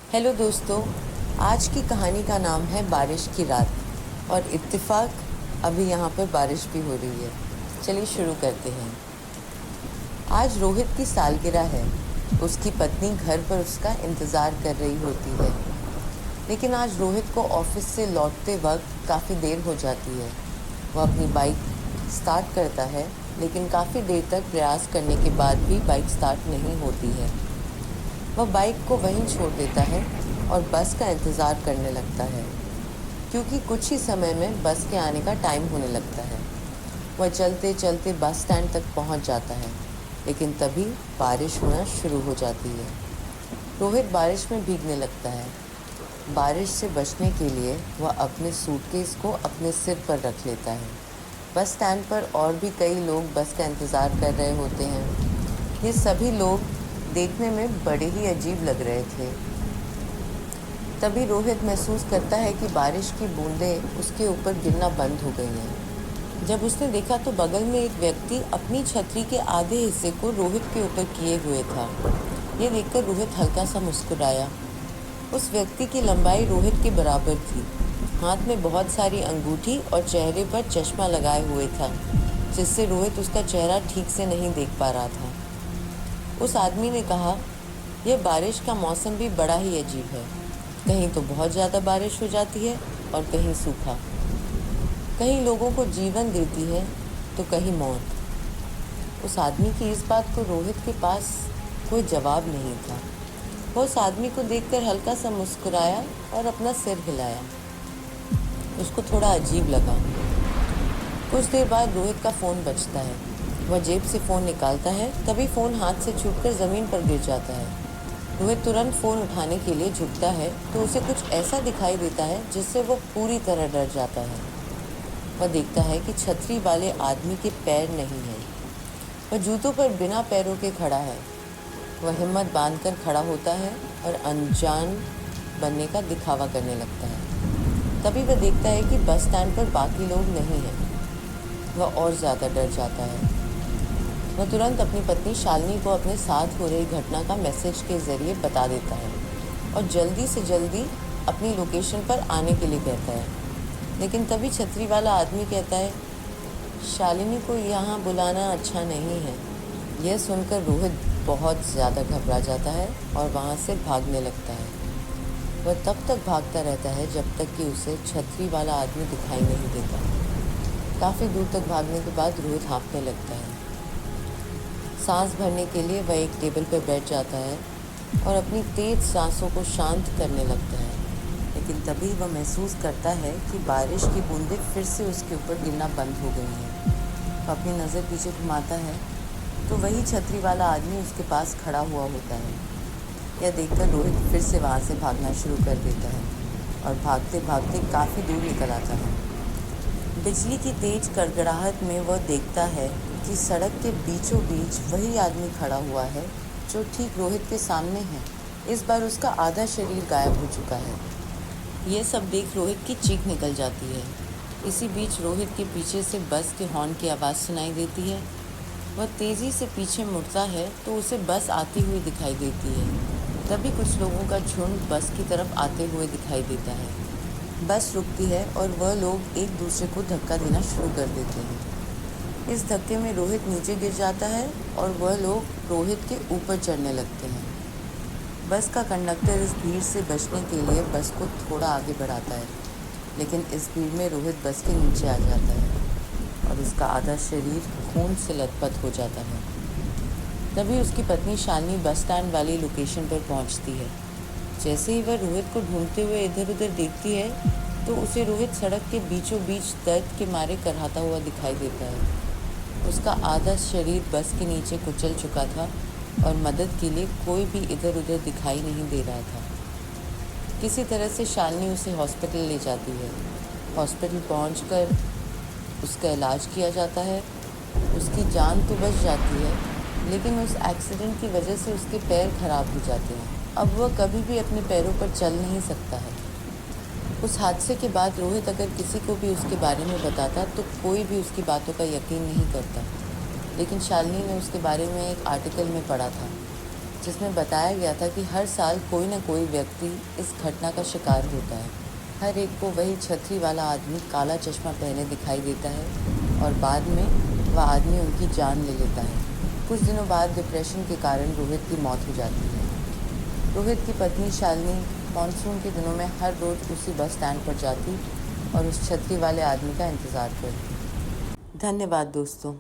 Hello दोस्तों, आज की कहानी का नाम है बारिश की रात। और इत्तेफाक अभी यहाँ पर बारिश भी हो रही है। चलिए शुरू करते हैं। आज रोहित की सालगिरह है। उसकी पत्नी घर पर उसका इंतज़ार कर रही होती है, लेकिन आज रोहित को ऑफिस से लौटते वक्त काफ़ी देर हो जाती है। वह अपनी बाइक स्टार्ट करता है, लेकिन काफ़ी देर तक प्रयास करने के बाद भी बाइक स्टार्ट नहीं होती है। वह बाइक को वहीं छोड़ देता है और बस का इंतज़ार करने लगता है, क्योंकि कुछ ही समय में बस के आने का टाइम होने लगता है। वह चलते चलते बस स्टैंड तक पहुंच जाता है, लेकिन तभी बारिश होना शुरू हो जाती है। रोहित बारिश में भीगने लगता है। बारिश से बचने के लिए वह अपने सूटकेस को अपने सिर पर रख लेता है। बस स्टैंड पर और भी कई लोग बस का इंतज़ार कर रहे होते हैं। ये सभी लोग देखने में बड़े ही अजीब लग रहे थे। तभी रोहित महसूस करता है कि बारिश की बूंदें उसके ऊपर गिरना बंद हो गई हैं। जब उसने देखा तो बगल में एक व्यक्ति अपनी छतरी के आधे हिस्से को रोहित के ऊपर किए हुए था। ये देखकर रोहित हल्का सा मुस्कुराया। उस व्यक्ति की लंबाई रोहित के बराबर थी। हाथ में बहुत सारी अंगूठी और चेहरे पर चश्मा लगाए हुए था, जिससे रोहित उसका चेहरा ठीक से नहीं देख पा रहा था। उस आदमी ने कहा, यह बारिश का मौसम भी बड़ा ही अजीब है। कहीं तो बहुत ज़्यादा बारिश हो जाती है और कहीं सूखा। कहीं लोगों को जीवन देती है तो कहीं मौत। उस आदमी की इस बात को रोहित के पास कोई जवाब नहीं था। वो उस आदमी को देखकर हल्का सा मुस्कुराया और अपना सिर हिलाया। उसको थोड़ा अजीब लगा। कुछ देर बाद रोहित का फ़ोन बजता है। वह जेब से फ़ोन निकालता है, तभी फ़ोन हाथ से छूटकर ज़मीन पर गिर जाता है। रोहित तुरंत फ़ोन उठाने के लिए झुकता है तो उसे कुछ ऐसा दिखाई देता है जिससे वह पूरी तरह डर जाता है। वह देखता है कि छतरी वाले आदमी के पैर नहीं हैं। वह जूतों पर बिना पैरों के खड़ा है। वह हिम्मत बांधकर खड़ा होता है और अनजान बनने का दिखावा करने लगता है। तभी वह देखता है कि बस स्टैंड पर बाकी लोग नहीं हैं। वह और ज़्यादा डर जाता है। वह तुरंत अपनी पत्नी शालिनी को अपने साथ हो रही घटना का मैसेज के ज़रिए बता देता है और जल्दी से जल्दी अपनी लोकेशन पर आने के लिए कहता है। लेकिन तभी छतरी वाला आदमी कहता है, शालिनी को यहाँ बुलाना अच्छा नहीं है। यह सुनकर रोहित बहुत ज़्यादा घबरा जाता है और वहाँ से भागने लगता है। वह तब तक भागता रहता है जब तक कि उसे छतरी वाला आदमी दिखाई नहीं देता। काफ़ी दूर तक भागने के बाद रोहित हाँफने लगता है। सांस भरने के लिए वह एक टेबल पर बैठ जाता है और अपनी तेज़ सांसों को शांत करने लगता है। लेकिन तभी वह महसूस करता है कि बारिश की बूंदें फिर से उसके ऊपर गिरना बंद हो गई हैं। वह अपनी नज़र पीछे घुमाता है तो वही छतरी वाला आदमी उसके पास खड़ा हुआ होता है। यह देखकर रोहित फिर से वहाँ से भागना शुरू कर देता है और भागते भागते काफ़ी दूर निकल आता है। बिजली की तेज़ कड़कड़ाहट में वह देखता है कि सड़क के बीचों बीच वही आदमी खड़ा हुआ है जो ठीक रोहित के सामने है। इस बार उसका आधा शरीर गायब हो चुका है। यह सब देख रोहित की चीख निकल जाती है। इसी बीच रोहित के पीछे से बस के हॉर्न की आवाज़ सुनाई देती है। वह तेज़ी से पीछे मुड़ता है तो उसे बस आती हुई दिखाई देती है। तभी कुछ लोगों का झुंड बस की तरफ आते हुए दिखाई देता है। बस रुकती है और वह लोग एक दूसरे को धक्का देना शुरू कर देते हैं। इस धक्के में रोहित नीचे गिर जाता है और वह लोग रोहित के ऊपर चढ़ने लगते हैं। बस का कंडक्टर इस भीड़ से बचने के लिए बस को थोड़ा आगे बढ़ाता है, लेकिन इस भीड़ में रोहित बस के नीचे आ जाता है और उसका आधा शरीर खून से लथपथ हो जाता है। तभी उसकी पत्नी शालिनी बस स्टैंड वाली लोकेशन पर पहुंचती है। जैसे ही वह रोहित को ढूंढते हुए इधर उधर देखती है तो उसे रोहित सड़क के बीचों बीच दर्द के मारे कराहता हुआ दिखाई देता है। उसका आधा शरीर बस के नीचे कुचल चुका था और मदद के लिए कोई भी इधर उधर दिखाई नहीं दे रहा था। किसी तरह से शालिनी उसे हॉस्पिटल ले जाती है। हॉस्पिटल पहुंचकर उसका इलाज किया जाता है। उसकी जान तो बच जाती है, लेकिन उस एक्सीडेंट की वजह से उसके पैर खराब हो जाते हैं। अब वह कभी भी अपने पैरों पर चल नहीं सकता है। उस हादसे के बाद रोहित अगर किसी को भी उसके बारे में बताता तो कोई भी उसकी बातों का यकीन नहीं करता। लेकिन शालिनी ने उसके बारे में एक आर्टिकल में पढ़ा था, जिसमें बताया गया था कि हर साल कोई ना कोई व्यक्ति इस घटना का शिकार होता है। हर एक को वही छतरी वाला आदमी काला चश्मा पहने दिखाई देता है और बाद में वह आदमी उनकी जान ले लेता है। कुछ दिनों बाद डिप्रेशन के कारण रोहित की मौत हो जाती है। रोहित की पत्नी शालिनी मानसून के दिनों में हर रोज़ उसी बस स्टैंड पर जाती और उस छतरी वाले आदमी का इंतज़ार करती। धन्यवाद दोस्तों।